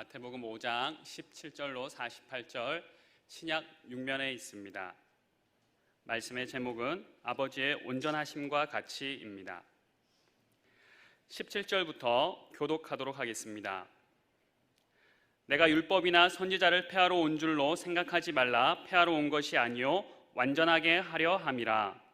마태복음 5장 17절로 48절 신약 6면에 있습니다. 말씀의 제목은 아버지의 온전하심과 같이입니다. 17절부터 교독하도록 하겠습니다. 내가 율법이나 선지자를 폐하러 온 줄로 생각하지 말라. 폐하러 온 것이 아니요 완전하게 하려 함이라.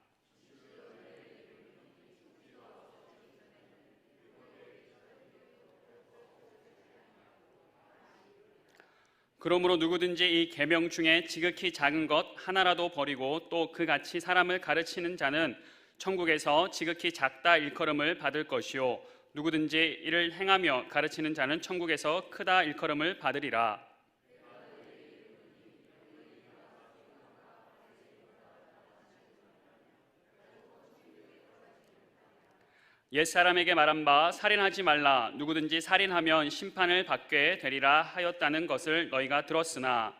그러므로 누구든지 이 계명 중에 지극히 작은 것 하나라도 버리고 또 그같이 사람을 가르치는 자는 천국에서 지극히 작다 일컬음을 받을 것이요 누구든지 이를 행하며 가르치는 자는 천국에서 크다 일컬음을 받으리라. 옛사람에게 말한 바 살인하지 말라. 누구든지 살인하면 심판을 받게 되리라 하였다는 것을 너희가 들었으나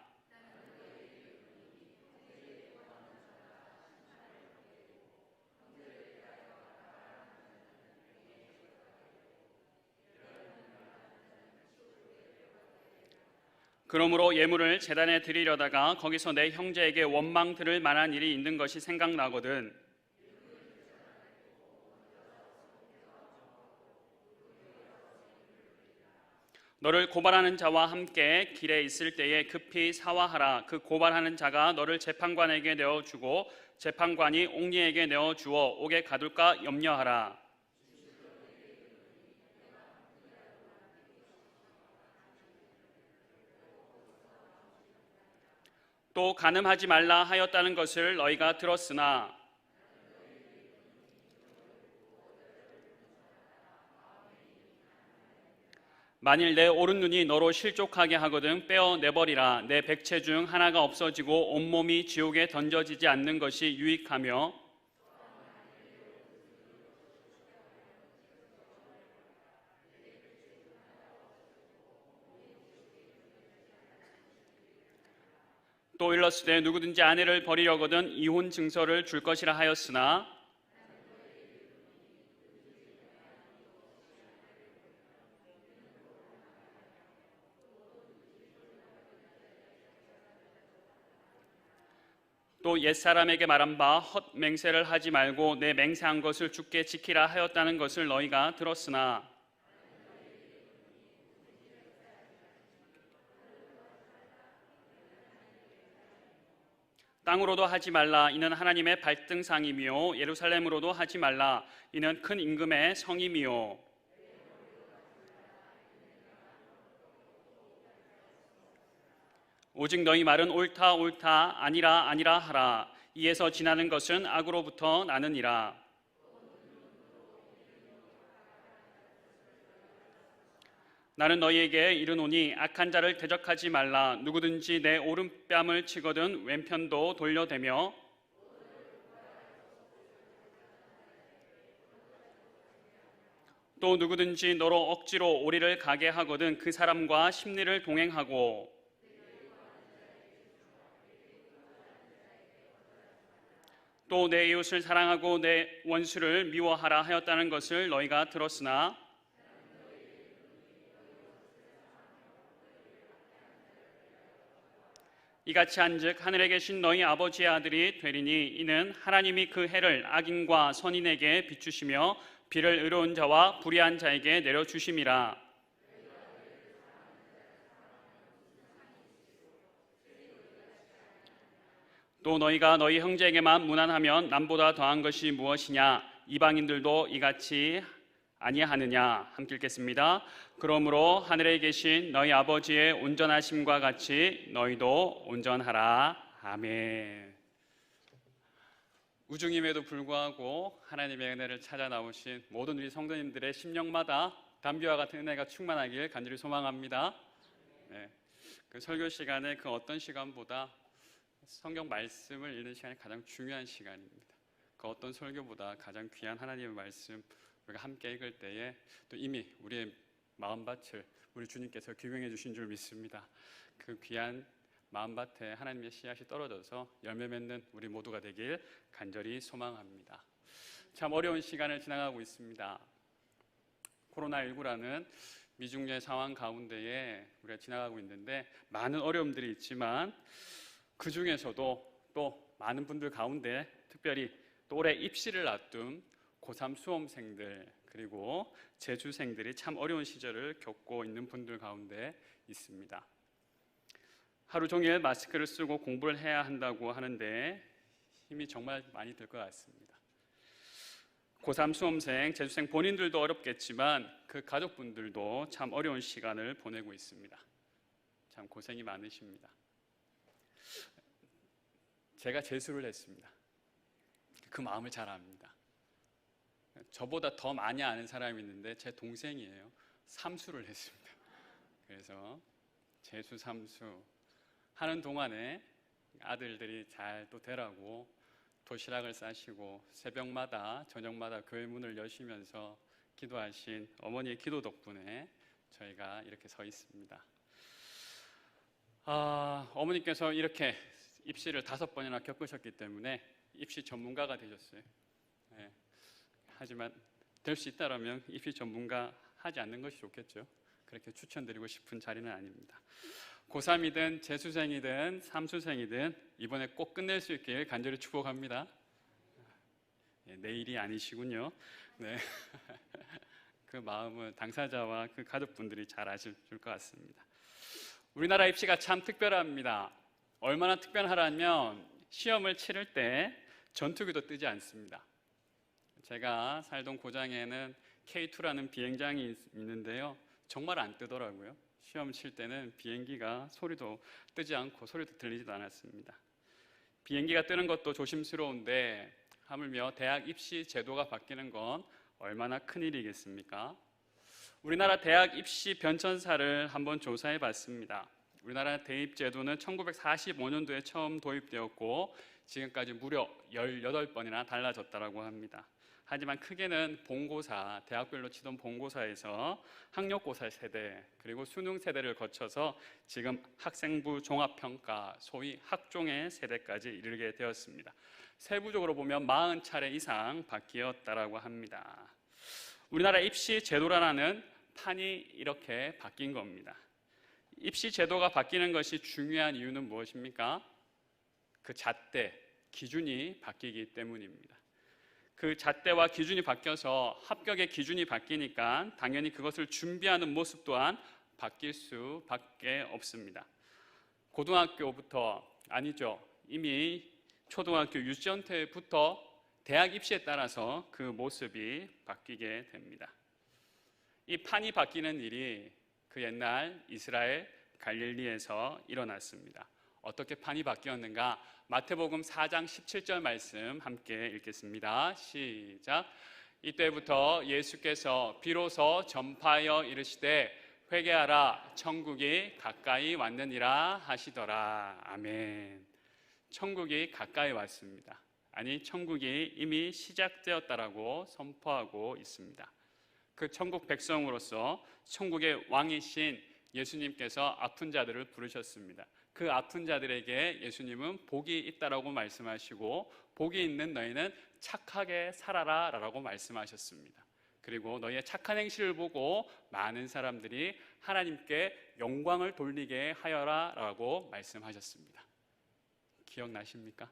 그러므로 예물을 제단에 드리려다가 거기서 내 형제에게 원망 들을 만한 일이 있는 것이 생각나거든. 너를 고발하는 자와 함께 길에 있을 때에 급히 사화하라. 그 고발하는 자가 너를 재판관에게 내어주고 재판관이 옥리에게 내어주어 옥에 가둘까 염려하라. 또 간음하지 말라 하였다는 것을 너희가 들었으나 만일 내 오른 눈이 너로 실족하게 하거든 빼어내버리라. 내 백체 중 하나가 없어지고 온몸이 지옥에 던져지지 않는 것이 유익하며 또 일렀으되 누구든지 아내를 버리려거든 이혼 증서를 줄 것이라 하였으나 또 옛사람에게 말한 바 헛맹세를 하지 말고 내 맹세한 것을 주께 지키라 하였다는 것을 너희가 들었으나 땅으로도 하지 말라. 이는 하나님의 발등상이며 예루살렘으로도 하지 말라. 이는 큰 임금의 성이며 오직 너희 말은 옳다 옳다 아니라 아니라 하라. 이에서 지나는 것은 악으로부터 나느니라. 나는 너희에게 이르노니 악한 자를 대적하지 말라. 누구든지 내 오른뺨을 치거든 왼편도 돌려대며 또 누구든지 너로 억지로 오리를 가게 하거든 그 사람과 심리를 동행하고 또 내 이웃을 사랑하고 내 원수를 미워하라 하였다는 것을 너희가 들었으나 이같이 한즉 하늘에 계신 너희 아버지의 아들이 되리니 이는 하나님이 그 해를 악인과 선인에게 비추시며 비를 의로운 자와 불의한 자에게 내려주심이라. 또 너희가 너희 형제에게만 무난하면 남보다 더한 것이 무엇이냐. 이방인들도 이같이 아니하느냐. 함께 읽겠습니다. 그러므로 하늘에 계신 너희 아버지의 온전하심과 같이 너희도 온전하라. 아멘. 우중임에도 불구하고 하나님의 은혜를 찾아 나오신 모든 우리 성도님들의 심령마다 담비와 같은 은혜가 충만하길 간절히 소망합니다. 네. 그 설교 시간에 그 어떤 시간보다 성경 말씀을 읽는 시간이 가장 중요한 시간입니다. 그 어떤 설교보다 가장 귀한 하나님의 말씀 우리가 함께 읽을 때에 또 이미 우리의 마음밭을 우리 주님께서 기경해 주신 줄 믿습니다. 그 귀한 마음밭에 하나님의 씨앗이 떨어져서 열매 맺는 우리 모두가 되길 간절히 소망합니다. 참 어려운 시간을 지나가고 있습니다. 코로나19라는 미중의 상황 가운데에 우리가 지나가고 있는데 많은 어려움들이 있지만 그 중에서도 또 많은 분들 가운데 특별히 또 올해 입시를 앞둔 고3 수험생들 그리고 재수생들이 참 어려운 시절을 겪고 있는 분들 가운데 있습니다. 하루 종일 마스크를 쓰고 공부를 해야 한다고 하는데 힘이 정말 많이 들 것 같습니다. 고3 수험생, 재수생 본인들도 어렵겠지만 그 가족분들도 참 어려운 시간을 보내고 있습니다. 참 고생이 많으십니다. 제가 재수를 했습니다. 그 마음을 잘 압니다. 저보다 더 많이 아는 사람이 있는데 제 동생이에요. 삼수를 했습니다. 그래서 재수, 삼수 하는 동안에 아들들이 잘 또 되라고 도시락을 싸시고 새벽마다 저녁마다 교회 문을 여시면서 기도하신 어머니의 기도 덕분에 저희가 이렇게 서 있습니다. 어머니께서 이렇게 입시를 5번이나 겪으셨기 때문에 입시 전문가가 되셨어요. 네. 하지만 될 수 있다면 입시 전문가 하지 않는 것이 좋겠죠. 그렇게 추천드리고 싶은 자리는 아닙니다. 고3이든 재수생이든 삼수생이든 이번에 꼭 끝낼 수 있길 간절히 축복합니다. 네, 내일이 아니시군요. 네. 그 마음은 당사자와 그 가족분들이 잘 아실 것 같습니다. 우리나라 입시가 참 특별합니다. 얼마나 특별하냐면 시험을 치를 때 전투기도 뜨지 않습니다. 제가 살던 고장에는 K2라는 비행장이 있는데요. 정말 안 뜨더라고요. 시험 칠 때는 비행기가 소리도 뜨지 않고 소리도 들리지도 않았습니다. 비행기가 뜨는 것도 조심스러운데 하물며 대학 입시 제도가 바뀌는 건 얼마나 큰일이겠습니까? 우리나라 대학 입시 변천사를 한번 조사해 봤습니다. 우리나라 대입 제도는 1945년도에 처음 도입되었고 지금까지 무려 18번이나 달라졌다고 합니다. 하지만 크게는 본고사, 대학별로 치던 본고사에서 학력고사 세대 그리고 수능 세대를 거쳐서 지금 학생부 종합평가, 소위 학종의 세대까지 이르게 되었습니다. 세부적으로 보면 40차례 이상 바뀌었다고 합니다. 우리나라 입시 제도라는 판이 이렇게 바뀐 겁니다. 입시 제도가 바뀌는 것이 중요한 이유는 무엇입니까? 그 잣대, 기준이 바뀌기 때문입니다. 그 잣대와 기준이 바뀌어서 합격의 기준이 바뀌니까 당연히 그것을 준비하는 모습 또한 바뀔 수밖에 없습니다. 고등학교부터 아니죠. 이미 초등학교 유치원 때부터 대학 입시에 따라서 그 모습이 바뀌게 됩니다. 이 판이 바뀌는 일이 그 옛날 이스라엘 갈릴리에서 일어났습니다. 어떻게 판이 바뀌었는가? 마태복음 4장 17절 말씀 함께 읽겠습니다. 시작. 이때부터 예수께서 비로소 전파하여 이르시되 회개하라 천국이 가까이 왔느니라 하시더라. 아멘. 천국이 가까이 왔습니다. 아니 천국이 이미 시작되었다라고 선포하고 있습니다. 그 천국 백성으로서 천국의 왕이신 예수님께서 아픈 자들을 부르셨습니다. 그 아픈 자들에게 예수님은 복이 있다라고 말씀하시고 복이 있는 너희는 착하게 살아라 라고 말씀하셨습니다. 그리고 너희의 착한 행실을 보고 많은 사람들이 하나님께 영광을 돌리게 하여라 라고 말씀하셨습니다. 기억나십니까?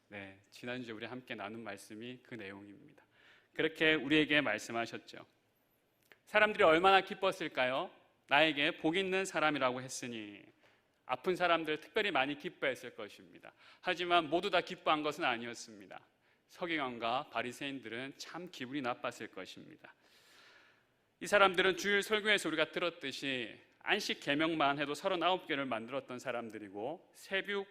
네, 지난주에 우리 함께 나눈 말씀이 그 내용입니다. 그렇게 우리에게 말씀하셨죠. 사람들이 얼마나 기뻤을까요? 나에게 복 있는 사람이라고 했으니. 아픈 사람들 특별히 많이 기뻐했을 것입니다. 하지만 모두 다 기뻐한 것은 아니었습니다. 서기관과 바리새인들은 참 기분이 나빴을 것입니다. 이 사람들은 주일 설교에서 우리가 들었듯이 안식 계명만 해도 39개를 만들었던 사람들이고 세부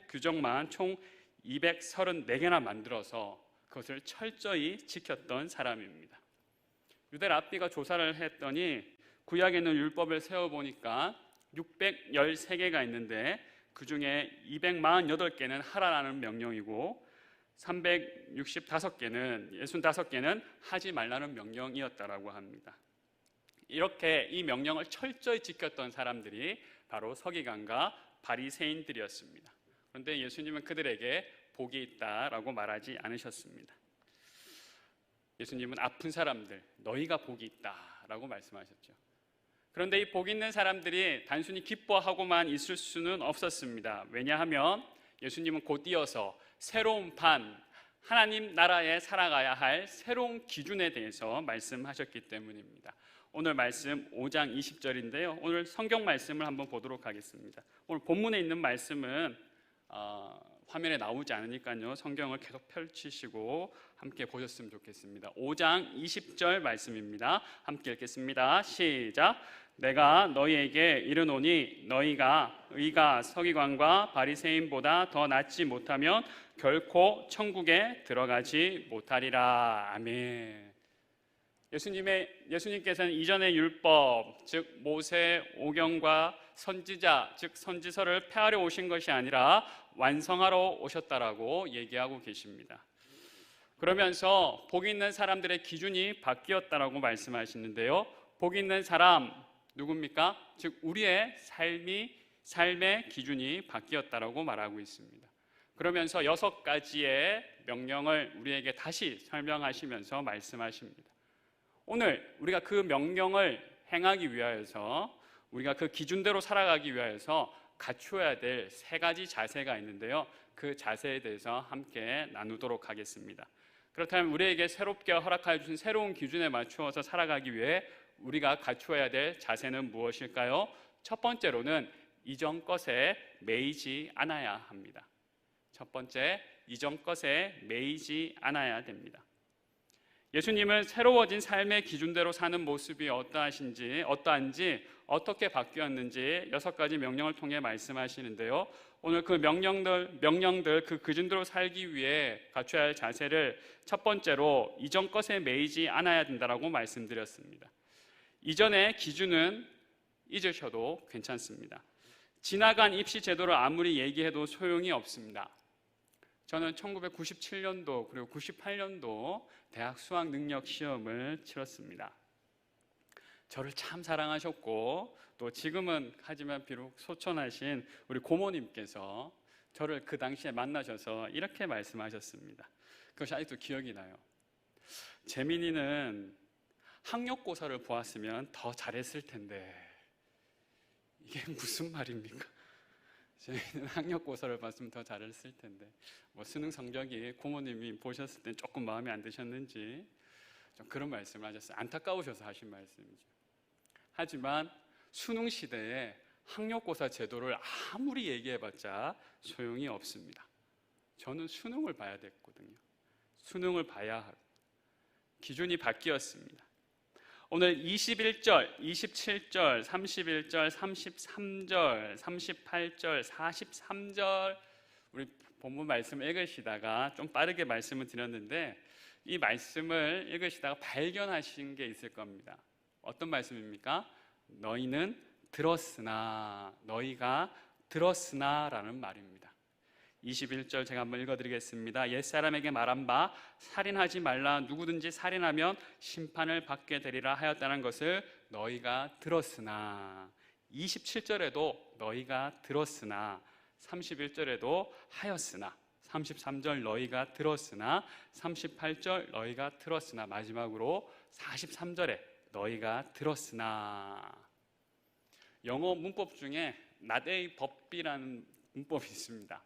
규정만 총 234개나 만들어서 그것을 철저히 지켰던 사람입니다. 유대 랍비가 조사를 했더니 구약에 있는 율법을 세어보니까 613개가 있는데 그 중에 248개는 하라라는 명령이고 65개는 하지 말라는 명령이었다라고 합니다. 이렇게 이 명령을 철저히 지켰던 사람들이 바로 서기관과 바리새인들이었습니다. 그런데 예수님은 그들에게 복이 있다라고 말하지 않으셨습니다. 예수님은 아픈 사람들, 너희가 복이 있다라고 말씀하셨죠. 그런데 이 복 있는 사람들이 단순히 기뻐하고만 있을 수는 없었습니다. 왜냐하면 예수님은 곧 이어서 새로운 반, 하나님 나라에 살아가야 할 새로운 기준에 대해서 말씀하셨기 때문입니다. 오늘 말씀 5장 20절인데요. 오늘 성경 말씀을 한번 보도록 하겠습니다. 오늘 본문에 있는 말씀은 화면에 나오지 않으니까요. 성경을 계속 펼치시고 함께 보셨으면 좋겠습니다. 5장 20절 말씀입니다. 함께 읽겠습니다. 시작. 내가 너희에게 이르노니 너희가 의가 서기관과 바리새인보다 더 낫지 못하면 결코 천국에 들어가지 못하리라. 아멘. 예수님께서는 이전의 율법, 즉 모세 오경과 선지자, 즉 선지서를 폐하려 오신 것이 아니라 완성하러 오셨다라고 얘기하고 계십니다. 그러면서 복 있는 사람들의 기준이 바뀌었다라고 말씀하시는데요. 복 있는 사람 누굽니까? 즉 우리의 삶의 기준이 바뀌었다라고 말하고 있습니다. 그러면서 6가지의 명령을 우리에게 다시 설명하시면서 말씀하십니다. 오늘 우리가 그 명령을 행하기 위하여서, 우리가 그 기준대로 살아가기 위하여서 갖추어야 될 3가지 자세가 있는데요. 그 자세에 대해서 함께 나누도록 하겠습니다. 그렇다면 우리에게 새롭게 허락하여 주신 새로운 기준에 맞추어서 살아가기 위해 우리가 갖추어야 될 자세는 무엇일까요? 첫 번째로는 이전 것에 매이지 않아야 합니다. 첫 번째, 이전 것에 매이지 않아야 됩니다. 예수님은 새로워진 삶의 기준대로 사는 모습이 어떠한지 어떻게 바뀌었는지 6가지 명령을 통해 말씀하시는데요. 오늘 그 명령들 그 기준대로 살기 위해 갖춰야 할 자세를 첫 번째로 이전 것에 매이지 않아야 된다라고 말씀드렸습니다. 이전의 기준은 잊으셔도 괜찮습니다. 지나간 입시 제도를 아무리 얘기해도 소용이 없습니다. 저는 1997년도 그리고 98년도 대학 수학 능력 시험을 치렀습니다. 저를 참 사랑하셨고 또 지금은 하지만 비록 소천하신 우리 고모님께서 저를 그 당시에 만나셔서 이렇게 말씀하셨습니다. 그것이 아직도 기억이 나요. 재민이는 학력고사를 보았으면 더 잘했을 텐데. 이게 무슨 말입니까? 저희는 학력고사를 봤으면 더 잘했을 텐데, 수능 성적이 고모님이 보셨을 때 조금 마음에 안 드셨는지 좀 그런 말씀을 하셨어요. 안타까우셔서 하신 말씀이죠. 하지만 수능 시대에 학력고사 제도를 아무리 얘기해봤자 소용이 없습니다. 저는 수능을 봐야 됐거든요. 수능을 봐야 하고 기준이 바뀌었습니다. 오늘 21절, 27절, 31절, 33절, 38절, 43절 우리 본문 말씀 읽으시다가 좀 빠르게 말씀을 드렸는데 이 말씀을 읽으시다가 발견하신 게 있을 겁니다. 어떤 말씀입니까? 너희가 들었으나 라는 말입니다. 21절 제가 한번 읽어드리겠습니다. 옛사람에게 말한 바 살인하지 말라, 누구든지 살인하면 심판을 받게 되리라 하였다는 것을 너희가 들었으나, 27절에도 너희가 들었으나, 31절에도 하였으나, 33절 너희가 들었으나, 38절 너희가 들었으나, 마지막으로 43절에 너희가 들었으나. 영어 문법 중에 not a but B라는 문법이 있습니다.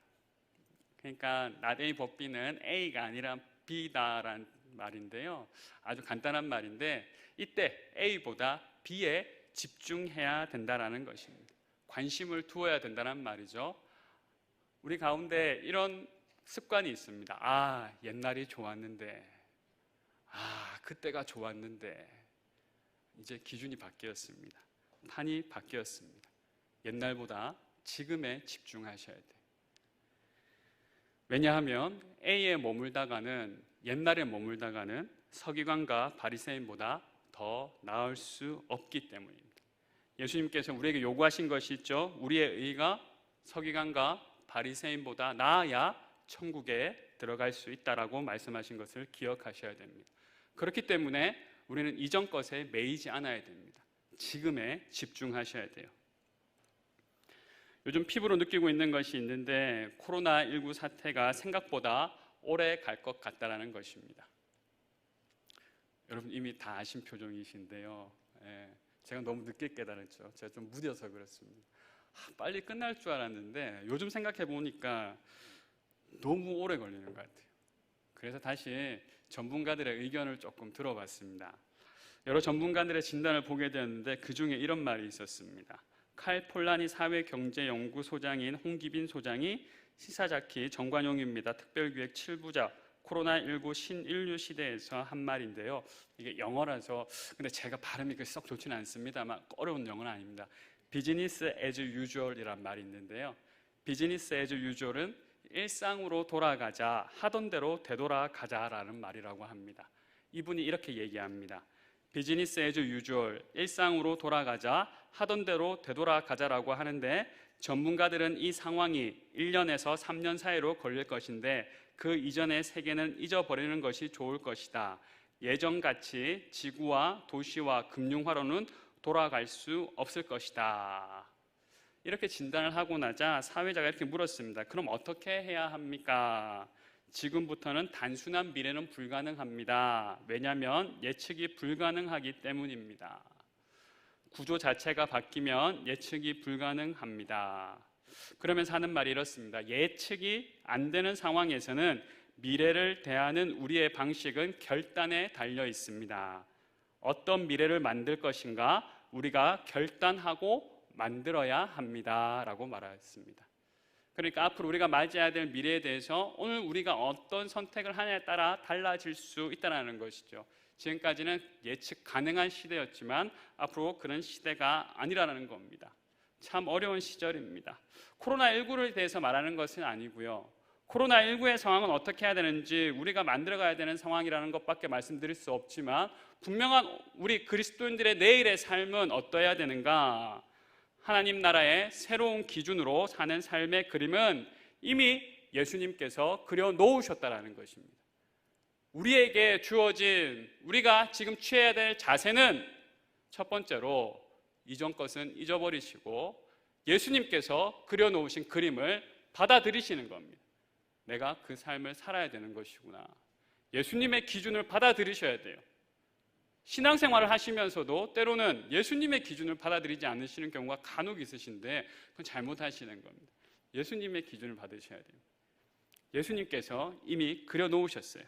그러니까 not a but B는 A가 아니라 B다라는 말인데요. 아주 간단한 말인데 이때 A보다 B에 집중해야 된다라는 것입니다. 관심을 두어야 된다는 말이죠. 우리 가운데 이런 습관이 있습니다. 옛날이 좋았는데, 그때가 좋았는데. 이제 기준이 바뀌었습니다. 판이 바뀌었습니다. 옛날보다 지금에 집중하셔야 돼요. 왜냐하면 A에 옛날에 머물다가는 서기관과 바리새인보다 더 나을 수 없기 때문입니다. 예수님께서 우리에게 요구하신 것이 있죠. 우리의 의가 서기관과 바리새인보다 나아야 천국에 들어갈 수 있다라고 말씀하신 것을 기억하셔야 됩니다. 그렇기 때문에 우리는 이전 것에 매이지 않아야 됩니다. 지금에 집중하셔야 돼요. 요즘 피부로 느끼고 있는 것이 있는데 코로나19 사태가 생각보다 오래 갈 것 같다는 것입니다. 여러분 이미 다 아신 표정이신데요. 제가 너무 늦게 깨달았죠. 제가 좀 무뎌서 그렇습니다. 빨리 끝날 줄 알았는데 요즘 생각해 보니까 너무 오래 걸리는 것 같아요. 그래서 다시 전문가들의 의견을 조금 들어봤습니다. 여러 전문가들의 진단을 보게 되었는데 그 중에 이런 말이 있었습니다. 칼 폴라니 사회경제연구소장인 홍기빈 소장이 시사자키 정관용입니다. 특별기획 7부작 코로나19 신인류 시대에서 한 말인데요. 이게 영어라서 근데 제가 발음이 썩 좋지는 않습니다만 어려운 영어는 아닙니다. 비즈니스 as usual이란 말이 있는데요. 비즈니스 as usual은 일상으로 돌아가자, 하던 대로 되돌아가자라는 말이라고 합니다. 이분이 이렇게 얘기합니다. 비즈니스 as usual, 일상으로 돌아가자, 하던 대로 되돌아가자라고 하는데 전문가들은 이 상황이 1년에서 3년 사이로 걸릴 것인데 그 이전의 세계는 잊어버리는 것이 좋을 것이다. 예전같이 지구와 도시와 금융화로는 돌아갈 수 없을 것이다. 이렇게 진단을 하고 나자 사회자가 이렇게 물었습니다. 그럼 어떻게 해야 합니까? 지금부터는 단순한 미래는 불가능합니다. 왜냐하면 예측이 불가능하기 때문입니다. 구조 자체가 바뀌면 예측이 불가능합니다. 그러면서 하는 말이 이렇습니다. 예측이 안 되는 상황에서는 미래를 대하는 우리의 방식은 결단에 달려 있습니다. 어떤 미래를 만들 것인가 우리가 결단하고 만들어야 합니다 라고 말했습니다. 그러니까 앞으로 우리가 맞이해야 될 미래에 대해서 오늘 우리가 어떤 선택을 하냐에 따라 달라질 수 있다는 것이죠. 지금까지는 예측 가능한 시대였지만 앞으로 그런 시대가 아니라는 겁니다. 참 어려운 시절입니다. 코로나19를 대해서 말하는 것은 아니고요. 코로나19의 상황은 어떻게 해야 되는지 우리가 만들어가야 되는 상황이라는 것밖에 말씀드릴 수 없지만 분명한 우리 그리스도인들의 내일의 삶은 어떠해야 되는가? 하나님 나라의 새로운 기준으로 사는 삶의 그림은 이미 예수님께서 그려놓으셨다는 것입니다. 우리에게 주어진 우리가 지금 취해야 될 자세는 첫 번째로 이전 것은 잊어버리시고 예수님께서 그려놓으신 그림을 받아들이시는 겁니다. 내가 그 삶을 살아야 되는 것이구나. 예수님의 기준을 받아들이셔야 돼요. 신앙생활을 하시면서도 때로는 예수님의 기준을 받아들이지 않으시는 경우가 간혹 있으신데 그건 잘못하시는 겁니다. 예수님의 기준을 받으셔야 돼요. 예수님께서 이미 그려놓으셨어요.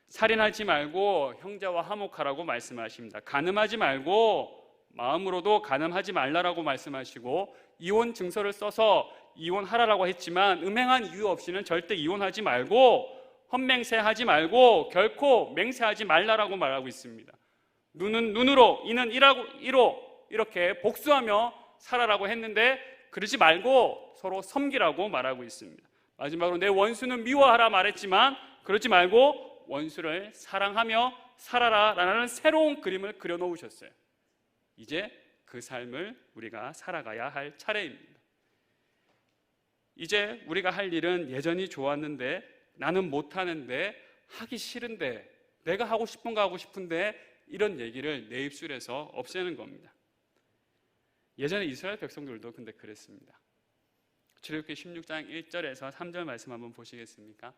살인하지 말고 형제와 화목하라고 말씀하십니다. 간음하지 말고 마음으로도 간음하지 말라라고 말씀하시고 이혼 증서를 써서 이혼하라라고 했지만 음행한 이유 없이는 절대 이혼하지 말고 헛맹세하지 말고 결코 맹세하지 말라라고 말하고 있습니다. 눈은 눈으로, 이는 이로 이렇게 복수하며 살아라고 했는데 그러지 말고 서로 섬기라고 말하고 있습니다. 마지막으로 내 원수는 미워하라 말했지만 그러지 말고 원수를 사랑하며 살아라라는 새로운 그림을 그려놓으셨어요. 이제 그 삶을 우리가 살아가야 할 차례입니다. 이제 우리가 할 일은 예전이 좋았는데 나는 못하는데 하기 싫은데 내가 하고 싶은 거 하고 싶은데 이런 얘기를 내 입술에서 없애는 겁니다. 예전에 이스라엘 백성들도 근데 그랬습니다. 출애굽기 16장 1절에서 3절 말씀 한번 보시겠습니까?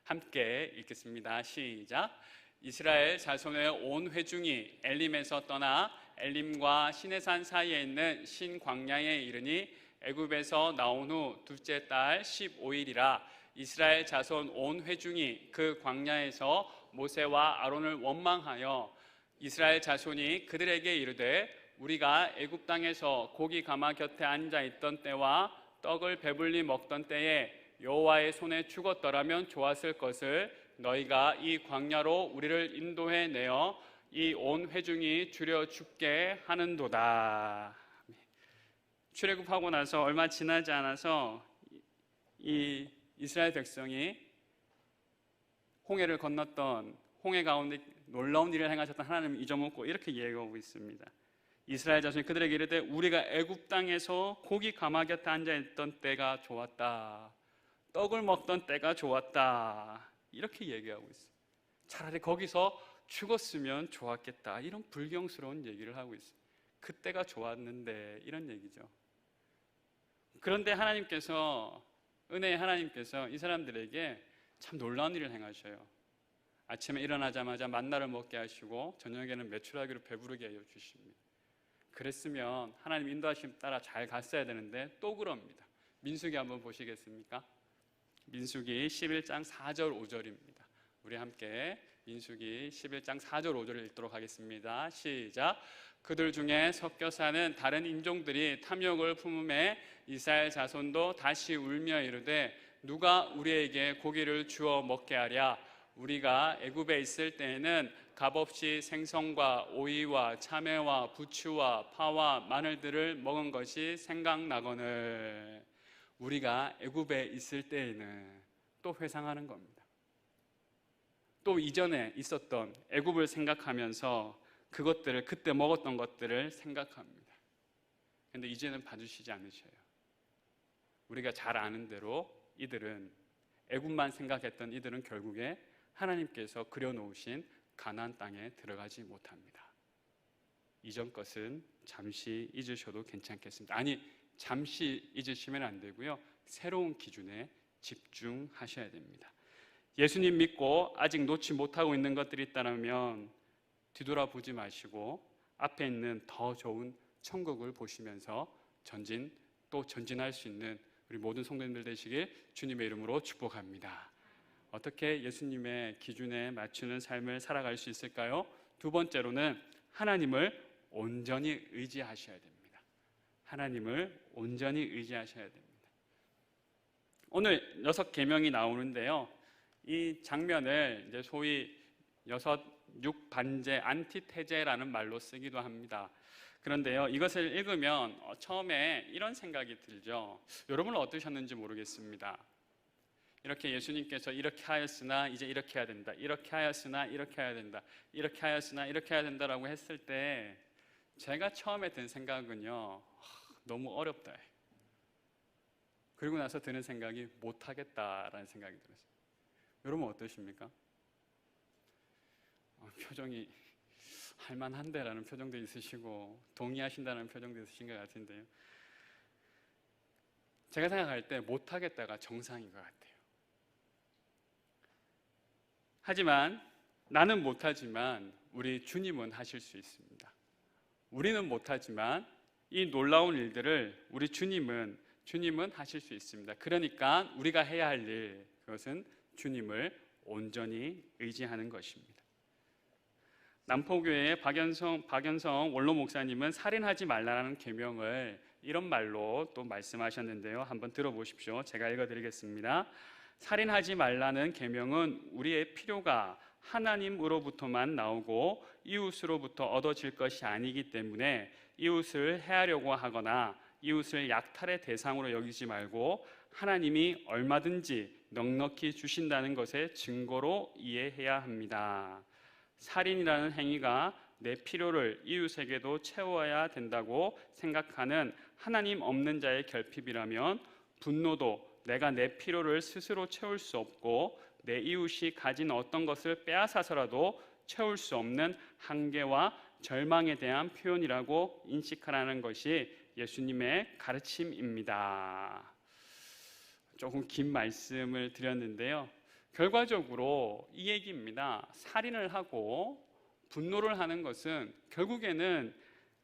함께 읽겠습니다. 시작. 이스라엘 자손의 온 회중이 엘림에서 떠나 엘림과 시내산 사이에 있는 신광야에 이르니 애굽에서 나온 후 둘째 달 15일이라 이스라엘 자손 온 회중이 그 광야에서 모세와 아론을 원망하여 이스라엘 자손이 그들에게 이르되 우리가 애굽 땅에서 고기 가마 곁에 앉아 있던 때와 떡을 배불리 먹던 때에 여호와의 손에 죽었더라면 좋았을 것을 너희가 이 광야로 우리를 인도해 내어 이 온 회중이 줄여 죽게 하는도다. 출애굽하고 나서 얼마 지나지 않아서 이 이스라엘 백성이 홍해를 건넜던 홍해 가운데 놀라운 일을 행하셨던 하나님을 잊어먹고 이렇게 얘기하고 있습니다. 이스라엘 자손이 그들에게 이르되 우리가 애굽 땅에서 고기 가마 곁에 앉아있던 때가 좋았다. 떡을 먹던 때가 좋았다. 이렇게 얘기하고 있어요. 차라리 거기서 죽었으면 좋았겠다. 이런 불경스러운 얘기를 하고 있어요. 그때가 좋았는데 이런 얘기죠. 그런데 하나님께서 은혜의 하나님께서 이 사람들에게 참 놀라운 일을 행하셔요. 아침에 일어나자마자 만나를 먹게 하시고 저녁에는 메추라기로 배부르게 해 주십니다. 그랬으면 하나님 인도하심 따라 잘 갔어야 되는데 또 그럽니다. 민수기 한번 보시겠습니까? 민수기 11장 4절 5절입니다. 우리 함께 민수기 11장 4절 5절을 읽도록 하겠습니다. 시작. 그들 중에 섞여 사는 다른 인종들이 탐욕을 품음에 이스라엘 자손도 다시 울며 이르되 누가 우리에게 고기를 주어 먹게 하랴. 우리가 애굽에 있을 때에는 값없이 생선과 오이와 참외와 부추와 파와 마늘들을 먹은 것이 생각나거늘. 우리가 애굽에 있을 때에는 또 회상하는 겁니다. 또 이전에 있었던 애굽을 생각하면서 그것들을 그때 먹었던 것들을 생각합니다. 그런데 이제는 봐주시지 않으셔요. 우리가 잘 아는 대로 이들은 애굽만 생각했던 이들은 결국에 하나님께서 그려놓으신 가나안 땅에 들어가지 못합니다. 이전 것은 잠시 잊으셔도 괜찮겠습니다. 아니, 잠시 잊으시면 안 되고요. 새로운 기준에 집중하셔야 됩니다. 예수님 믿고 아직 놓지 못하고 있는 것들이 있다면 뒤돌아보지 마시고 앞에 있는 더 좋은 천국을 보시면서 전진할 수 있는 우리 모든 성도님들 되시길 주님의 이름으로 축복합니다. 어떻게 예수님의 기준에 맞추는 삶을 살아갈 수 있을까요? 두 번째로는 하나님을 온전히 의지하셔야 됩니다. 하나님을 온전히 의지하셔야 됩니다. 오늘 6계명이 나오는데요. 이 장면을 이제 소위 6반제 안티테제라는 말로 쓰기도 합니다. 그런데요, 이것을 읽으면 처음에 이런 생각이 들죠. 여러분은 어떠셨는지 모르겠습니다. 이렇게 예수님께서 이렇게 하였으나 이제 이렇게 해야 된다, 이렇게 하였으나 이렇게 해야 된다, 이렇게 하였으나 이렇게 해야 된다라고 했을 때 제가 처음에 든 생각은요, 너무 어렵다. 그리고 나서 드는 생각이 못하겠다라는 생각이 들었어요. 여러분 어떠십니까? 표정이 할만한데라는 표정도 있으시고 동의하신다는 표정도 있으신 것 같은데요. 제가 생각할 때 못하겠다가 정상인 것 같아요. 하지만 나는 못하지만 우리 주님은 하실 수 있습니다. 우리는 못하지만 이 놀라운 일들을 우리 주님은 하실 수 있습니다. 그러니까 우리가 해야 할 일, 그것은 주님을 온전히 의지하는 것입니다. 남포교회의 박연성 원로 목사님은 살인하지 말라는 계명을 이런 말로 또 말씀하셨는데요. 한번 들어보십시오. 제가 읽어드리겠습니다. 살인하지 말라는 계명은 우리의 필요가 하나님으로부터만 나오고 이웃으로부터 얻어질 것이 아니기 때문에 이웃을 해하려고 하거나 이웃을 약탈의 대상으로 여기지 말고 하나님이 얼마든지 넉넉히 주신다는 것의 증거로 이해해야 합니다. 살인이라는 행위가 내 필요를 이웃에게도 채워야 된다고 생각하는 하나님 없는 자의 결핍이라면 분노도 내가 내 필요를 스스로 채울 수 없고 내 이웃이 가진 어떤 것을 빼앗아서라도 채울 수 없는 한계와 절망에 대한 표현이라고 인식하라는 것이 예수님의 가르침입니다. 조금 긴 말씀을 드렸는데요. 결과적으로 이 얘기입니다. 살인을 하고 분노를 하는 것은 결국에는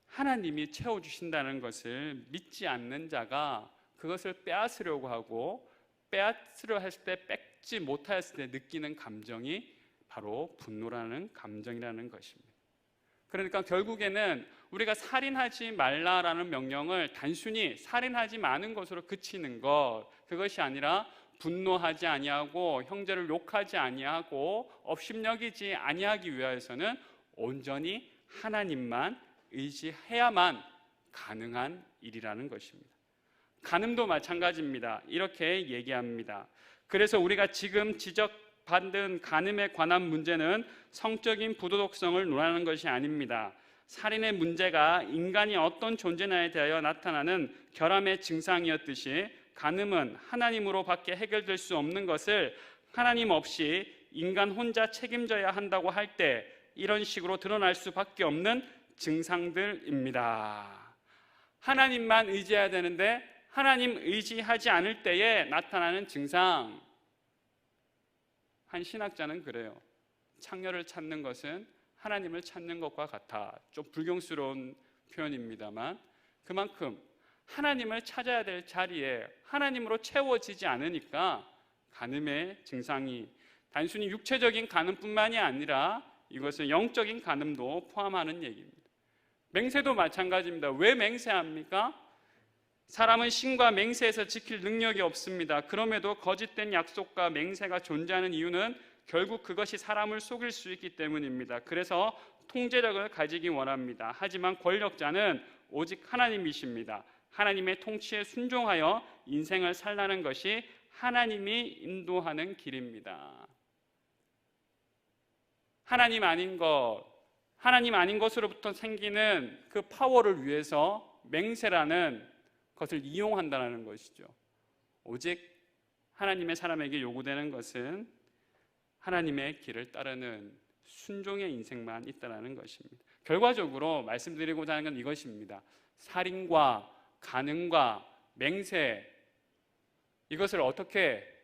하나님이 채워주신다는 것을 믿지 않는 자가 그것을 빼앗으려고 하고 빼앗으려 했을 때 뺏지 못하였을 때 느끼는 감정이 바로 분노라는 감정이라는 것입니다. 그러니까 결국에는 우리가 살인하지 말라라는 명령을 단순히 살인하지 마는 것으로 그치는 것, 그것이 아니라 분노하지 아니하고 형제를 욕하지 아니하고 업심여기지 아니하기 위해서는 온전히 하나님만 의지해야만 가능한 일이라는 것입니다. 간음도 마찬가지입니다. 이렇게 얘기합니다. 그래서 우리가 지금 지적받은 간음에 관한 문제는 성적인 부도덕성을 논하는 것이 아닙니다. 살인의 문제가 인간이 어떤 존재냐에 대하여 나타나는 결함의 증상이었듯이 간음은 하나님으로밖에 해결될 수 없는 것을 하나님 없이 인간 혼자 책임져야 한다고 할 때 이런 식으로 드러날 수밖에 없는 증상들입니다. 하나님만 의지해야 되는데 하나님 의지하지 않을 때에 나타나는 증상. 한 신학자는 그래요. 창녀를 찾는 것은 하나님을 찾는 것과 같아. 좀 불경스러운 표현입니다만 그만큼 하나님을 찾아야 될 자리에 하나님으로 채워지지 않으니까 간음의 증상이 단순히 육체적인 간음뿐만이 아니라 이것은 영적인 간음도 포함하는 얘기입니다. 맹세도 마찬가지입니다. 왜 맹세합니까? 사람은 신과 맹세에서 지킬 능력이 없습니다. 그럼에도 거짓된 약속과 맹세가 존재하는 이유는 결국 그것이 사람을 속일 수 있기 때문입니다. 그래서 통제력을 가지기 원합니다. 하지만 권력자는 오직 하나님이십니다. 하나님의 통치에 순종하여 인생을 살라는 것이 하나님이 인도하는 길입니다. 하나님 아닌 것으로부터 생기는 그 파워를 위해서 맹세라는 것을 이용한다는 것이죠. 오직 하나님의 사람에게 요구되는 것은 하나님의 길을 따르는 순종의 인생만 있다는 것입니다. 결과적으로 말씀드리고자 하는 건 이것입니다. 살인과 간음과 맹세, 이것을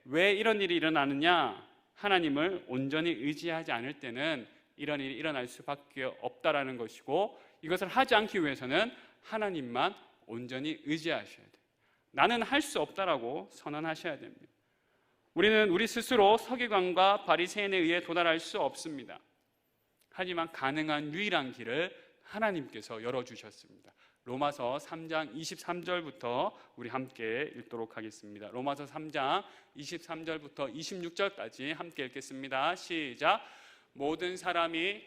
왜 이런 일이 일어나느냐? 하나님을 온전히 의지하지 않을 때는 이런 일이 일어날 수밖에 없다라는 것이고, 이것을 하지 않기 위해서는 하나님만 온전히 의지하셔야 돼요. 나는 할 수 없다라고 선언하셔야 됩니다. 우리는 우리 스스로 서기관과 바리새인에 의해 도달할 수 없습니다. 하지만 가능한 유일한 길을 하나님께서 열어주셨습니다. 로마서 3장 23절부터 우리 함께 읽도록 하겠습니다. 로마서 3장 23절부터 26절까지 함께 읽겠습니다. 시작. 모든 사람이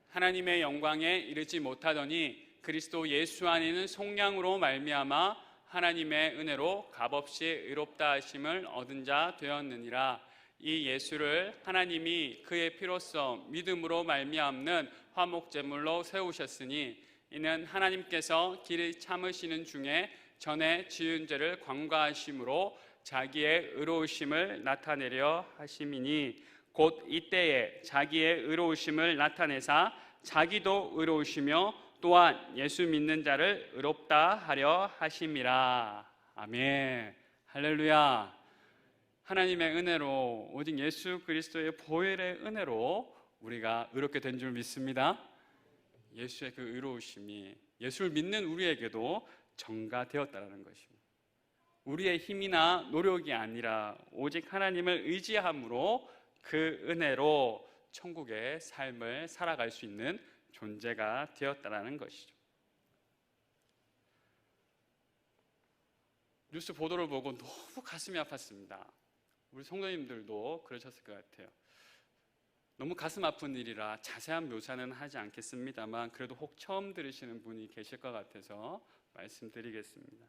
하나님의 영광에 이르지 못하더니 그리스도 예수 안에는 속량으로 말미암아 하나님의 은혜로 값없이 의롭다 하심을 얻은 자 되었느니라. 이 예수를 하나님이 그의 피로써 믿음으로 말미암는 화목제물로 세우셨으니 이는 하나님께서 길을 참으시는 중에 전에 지은 죄를 관과하심으로 자기의 의로우심을 나타내려 하심이니 곧 이때에 자기의 의로우심을 나타내사 자기도 의로우시며 또한 예수 믿는 자를 의롭다 하려 하심이라. 아멘. 할렐루야. 하나님의 은혜로, 오직 예수 그리스도의 보혈의 은혜로 우리가 의롭게 된 줄 믿습니다. 예수의 그 의로우심이 예수를 믿는 우리에게도 전가되었다는 것입니다. 우리의 힘이나 노력이 아니라 오직 하나님을 의지함으로 그 은혜로 천국의 삶을 살아갈 수 있는 존재가 되었다는 것이죠. 뉴스 보도를 보고 너무 가슴이 아팠습니다. 우리 성도님들도 그러셨을 것 같아요. 너무 가슴 아픈 일이라 자세한 묘사는 하지 않겠습니다만 그래도 혹 처음 들으시는 분이 계실 것 같아서 말씀드리겠습니다.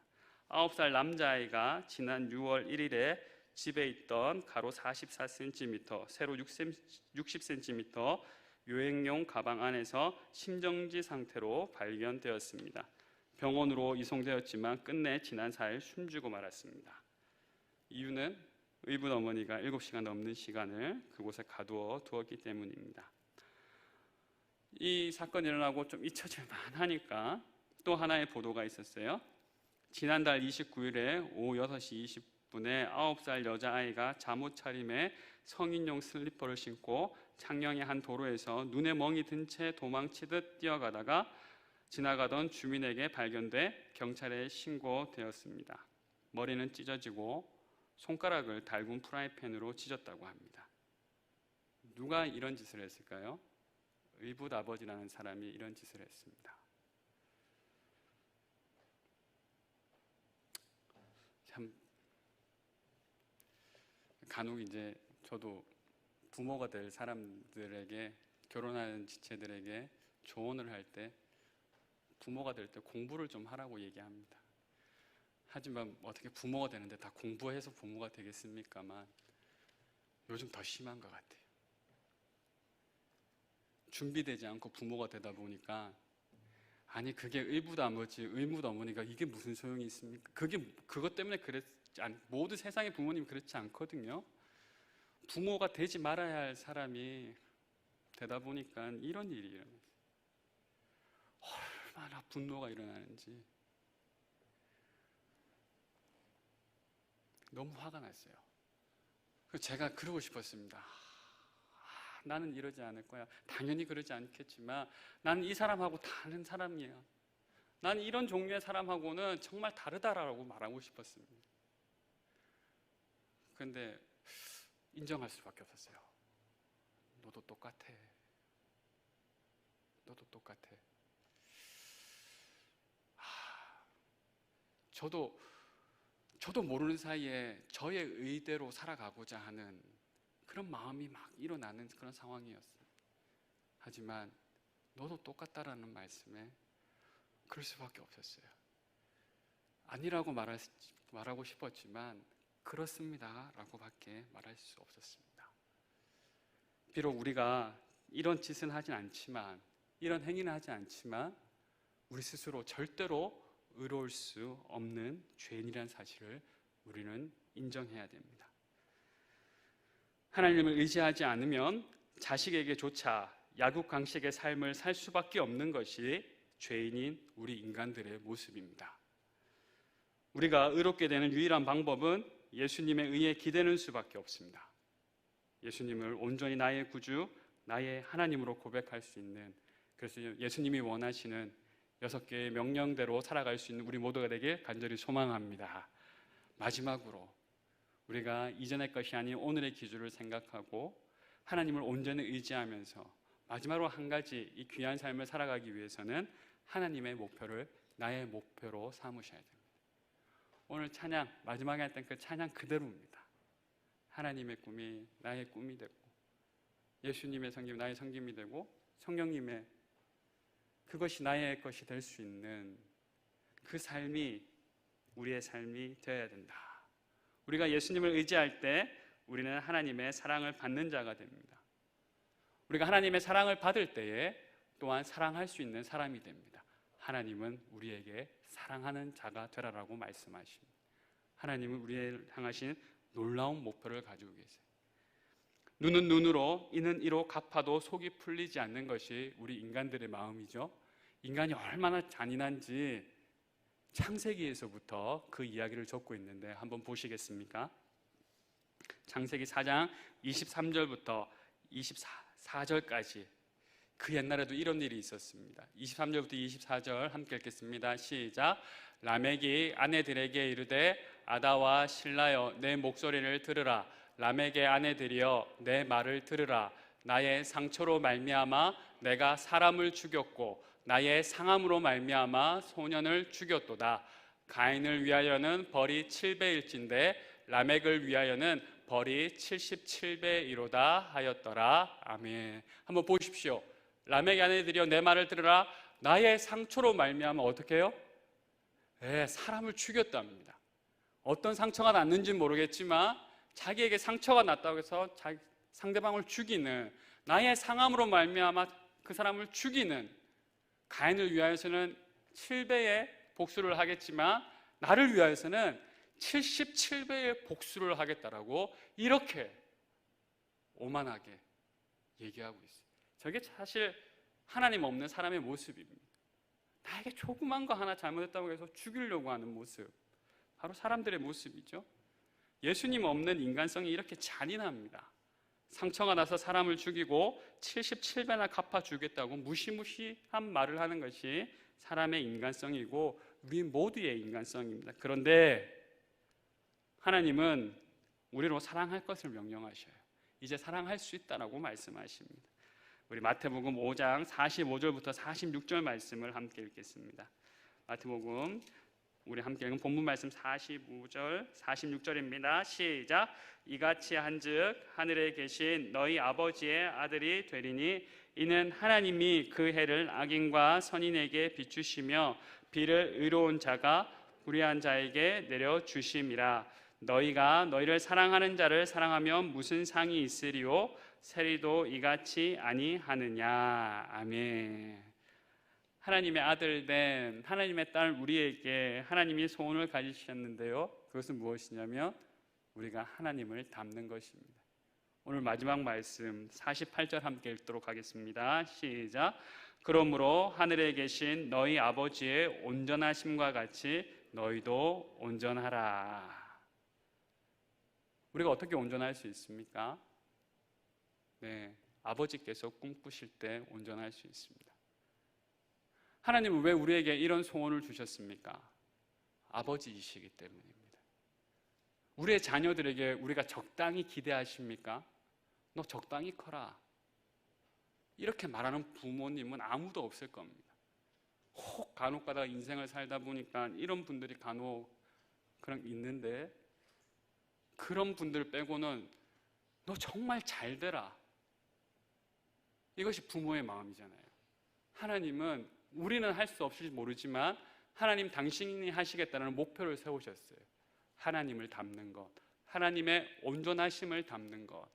9살 남자아이가 지난 6월 1일에 집에 있던 가로 44cm, 세로 60cm 여행용 가방 안에서 심정지 상태로 발견되었습니다. 병원으로 이송되었지만 끝내 지난 4일 숨지고 말았습니다. 이유는 의붓 어머니가 7시간 넘는 시간을 그곳에 가두어 두었기 때문입니다. 이 사건이 일어나고 좀 잊혀질 만하니까 또 하나의 보도가 있었어요. 지난달 29일에 오후 6시 20분에 9살 여자아이가 잠옷 차림에 성인용 슬리퍼를 신고 창녕의 한 도로에서 눈에 멍이 든 채 도망치듯 뛰어가다가 지나가던 주민에게 발견돼 경찰에 신고되었습니다. 머리는 찢어지고 손가락을 달군 프라이팬으로 찢었다고 합니다. 누가 이런 짓을 했을까요? 의붓 아버지라는 사람이 이런 짓을 했습니다. 참 간혹 이제 저도 부모가 될 사람들에게, 결혼하는 지체들에게 조언을 할 때 부모가 될 때 공부를 좀 하라고 얘기합니다. 하지만 어떻게 부모가 되는데 다 공부해서 부모가 되겠습니까만 요즘 더 심한 것 같아요. 준비되지 않고 부모가 되다 보니까 아니 그게 의붓 아버지, 의붓 어머니가 이게 무슨 소용이 있습니까? 그것 때문에 모두 세상의 부모님이 그렇지 않거든요. 부모가 되지 말아야 할 사람이 되다 보니까 이런 일이 일어나요. 얼마나 분노가 일어나는지 너무 화가 났어요. 제가 그러고 싶었습니다. 나는 이러지 않을 거야. 당연히 그러지 않겠지만 나는 이 사람하고 다른 사람이야. 나는 이런 종류의 사람하고는 정말 다르다라고 말하고 싶었습니다. 그런데 인정할 수밖에 없었어요. 너도 똑같아. 너도 똑같아. 저도 모르는 사이에 저의 의대로 살아가고자 하는 그런 마음이 막 일어나는 그런 상황이었어요. 하지만 너도 똑같다라는 말씀에 그럴 수밖에 없었어요. 아니라고 말하고 싶었지만 그렇습니다 라고 밖에 말할 수 없었습니다. 비록 우리가 이런 짓은 하진 않지만, 이런 행위는 하지 않지만 우리 스스로 절대로 의로울 수 없는 죄인이라는 사실을 우리는 인정해야 됩니다. 하나님을 의지하지 않으면 자식에게조차 약육강식의 삶을 살 수밖에 없는 것이 죄인인 우리 인간들의 모습입니다. 우리가 의롭게 되는 유일한 방법은 예수님에 의해 기대는 수밖에 없습니다. 예수님을 온전히 나의 구주, 나의 하나님으로 고백할 수 있는, 그래서 예수님이 원하시는 6개의 명령대로 살아갈 수 있는 우리 모두가 되길 간절히 소망합니다. 마지막으로 우리가 이전의 것이 아닌 오늘의 기준을 생각하고 하나님을 온전히 의지하면서 마지막으로 한 가지 이 귀한 삶을 살아가기 위해서는 하나님의 목표를 나의 목표로 삼으셔야 됩니다. 오늘 찬양 마지막에 했던 그 찬양 그대로입니다. 하나님의 꿈이 나의 꿈이 되고, 예수님의 섬김이 나의 섬김이 되고, 성령님의 그것이 나의 것이 될 수 있는 그 삶이 우리의 삶이 되어야 된다. 우리가 예수님을 의지할 때 우리는 하나님의 사랑을 받는 자가 됩니다. 우리가 하나님의 사랑을 받을 때에 또한 사랑할 수 있는 사람이 됩니다. 하나님은 우리에게 사랑하는 자가 되라라고 말씀하십니다. 하나님은 우리를 향하신 놀라운 목표를 가지고 계세요. 눈은 눈으로, 이는 이로 갚아도 속이 풀리지 않는 것이 우리 인간들의 마음이죠. 인간이 얼마나 잔인한지 창세기에서부터 그 이야기를 적고 있는데 한번 보시겠습니까? 창세기 4장 23절부터 24절까지 그 옛날에도 이런 일이 있었습니다. 23절부터 24절 함께 읽겠습니다. 시작. 라멕이 아내들에게 이르되 아다와 실라여 내 목소리를 들으라. 라멕의 아내들이여 내 말을 들으라. 나의 상처로 말미암아 내가 사람을 죽였고 나의 상함으로 말미암아 소년을 죽였도다. 가인을 위하여는 벌이 7배일진데 라멕을 위하여는 벌이 77배이로다 하였더라. 아멘. 한번 보십시오. 라멕의 아내들이여 내 말을 들으라. 나의 상처로 말미암아 어떻게 해요? 사람을 죽였답니다. 어떤 상처가 났는지는 모르겠지만 자기에게 상처가 났다고 해서 상대방을 죽이는, 나의 상함으로 말미암아 그 사람을 죽이는, 가인을 위하여서는 7배의 복수를 하겠지만 나를 위하여서는 77배의 복수를 하겠다라고 이렇게 오만하게 얘기하고 있어요. 저게 사실 하나님 없는 사람의 모습입니다. 나에게 조그만 거 하나 잘못했다고 해서 죽이려고 하는 모습, 바로 사람들의 모습이죠. 예수님 없는 인간성이 이렇게 잔인합니다. 상처가 나서 사람을 죽이고 77배나 갚아주겠다고 무시무시한 말을 하는 것이 사람의 인간성이고 우리 모두의 인간성입니다. 그런데 하나님은 우리로 사랑할 것을 명령하셔요. 이제 사랑할 수 있다라고 말씀하십니다. 우리 마태복음 5장 45절부터 46절 말씀을 함께 읽겠습니다. 마태복음 우리 함께 읽은 본문 말씀 45절 46절입니다. 시작. 이같이 한즉 하늘에 계신 너희 아버지의 아들이 되리니 이는 하나님이 그 해를 악인과 선인에게 비추시며 비를 의로운 자가 불의한 자에게 내려주심이라. 너희가 너희를 사랑하는 자를 사랑하면 무슨 상이 있으리요? 세리도 이같이 아니하느냐. 아멘. 하나님의 아들 된 하나님의 딸 우리에게 하나님이 소원을 가지셨는데요, 그것은 무엇이냐면 우리가 하나님을 닮는 것입니다. 오늘 마지막 말씀 48절 함께 읽도록 하겠습니다. 시작. 그러므로 하늘에 계신 너희 아버지의 온전하심과 같이 너희도 온전하라. 우리가 어떻게 온전할 수 있습니까? 아버지께서 꿈꾸실 때 온전할 수 있습니다. 하나님은 왜 우리에게 이런 소원을 주셨습니까? 아버지이시기 때문입니다. 우리의 자녀들에게 우리가 적당히 기대하십니까? 너 적당히 커라. 이렇게 말하는 부모님은 아무도 없을 겁니다. 혹 간혹 가다가 인생을 살다 보니까 이런 분들이 간혹 그런 있는데, 그런 분들 빼고는 너 정말 잘 되라. 이것이 부모의 마음이잖아요. 하나님은 우리는 할 수 없을지 모르지만 하나님 당신이 하시겠다는 목표를 세우셨어요. 하나님을 닮는 것, 하나님의 온전하심을 닮는 것,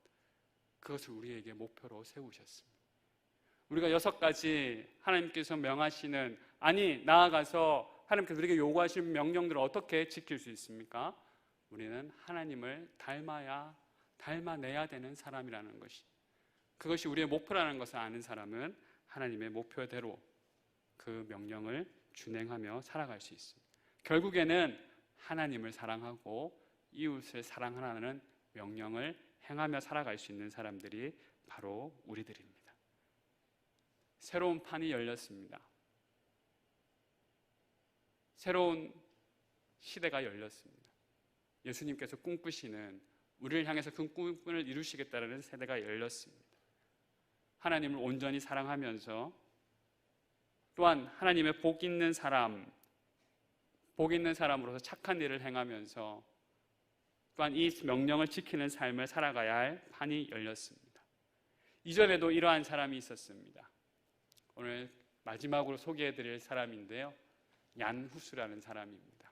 그것을 우리에게 목표로 세우셨습니다. 우리가 6가지 하나님께서 명하시는, 아니 나아가서 하나님께서 우리에게 요구하시는 명령들을 어떻게 지킬 수 있습니까? 우리는 하나님을 닮아내야 되는 사람이라는 것이, 그것이 우리의 목표라는 것을 아는 사람은 하나님의 목표대로 그 명령을 준행하며 살아갈 수 있습니다. 결국에는 하나님을 사랑하고 이웃을 사랑하라는 명령을 행하며 살아갈 수 있는 사람들이 바로 우리들입니다. 새로운 판이 열렸습니다. 새로운 시대가 열렸습니다. 예수님께서 꿈꾸시는, 우리를 향해서 그 꿈을 이루시겠다는 세대가 열렸습니다. 하나님을 온전히 사랑하면서 또한 하나님의 복 있는 사람으로서 착한 일을 행하면서 또한 이 명령을 지키는 삶을 살아가야 할 판이 열렸습니다. 이전에도 이러한 사람이 있었습니다. 오늘 마지막으로 소개해드릴 사람인데요, 얀 후스라는 사람입니다.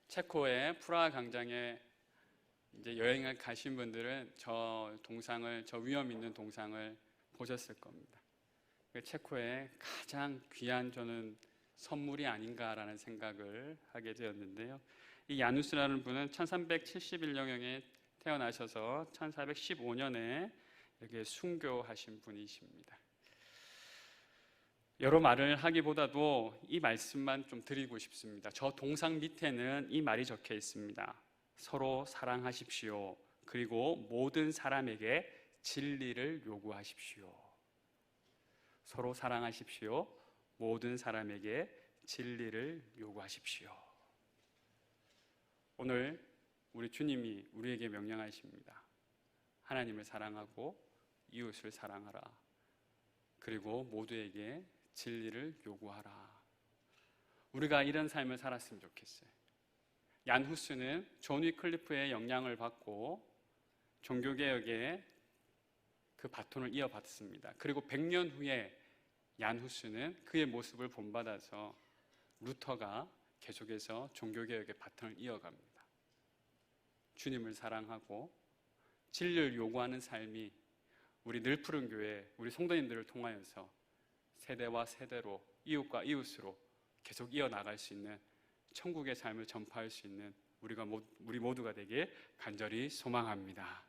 체코의 프라하 광장에 이제 여행을 가신 분들은 저 위험 있는 동상을 보셨을 겁니다. 체코의 가장 귀한 저는 선물이 아닌가라는 생각을 하게 되었는데요. 이 야누스라는 분은 1371년경에 태어나셔서 1415년에 여기에 순교하신 분이십니다. 여러 말을 하기보다도 이 말씀만 좀 드리고 싶습니다. 저 동상 밑에는 이 말이 적혀 있습니다. 서로 사랑하십시오. 그리고 모든 사람에게 진리를 요구하십시오. 서로 사랑하십시오. 모든 사람에게 진리를 요구하십시오. 오늘 우리 주님이 우리에게 명령하십니다. 하나님을 사랑하고 이웃을 사랑하라. 그리고 모두에게 진리를 요구하라. 우리가 이런 삶을 살았으면 좋겠어요. 얀 후스는 존 위클리프의 영향을 받고 종교개혁의 그 바톤을 이어받습니다. 그리고 100년 후에 얀 후스는 그의 모습을 본받아서 루터가 계속해서 종교개혁의 바톤을 이어갑니다. 주님을 사랑하고 진리를 요구하는 삶이 우리 늘푸른 교회, 우리 성도님들을 통하여서 세대와 세대로, 이웃과 이웃으로 계속 이어나갈 수 있는 천국의 삶을 전파할 수 있는 우리 모두가 되길 간절히 소망합니다.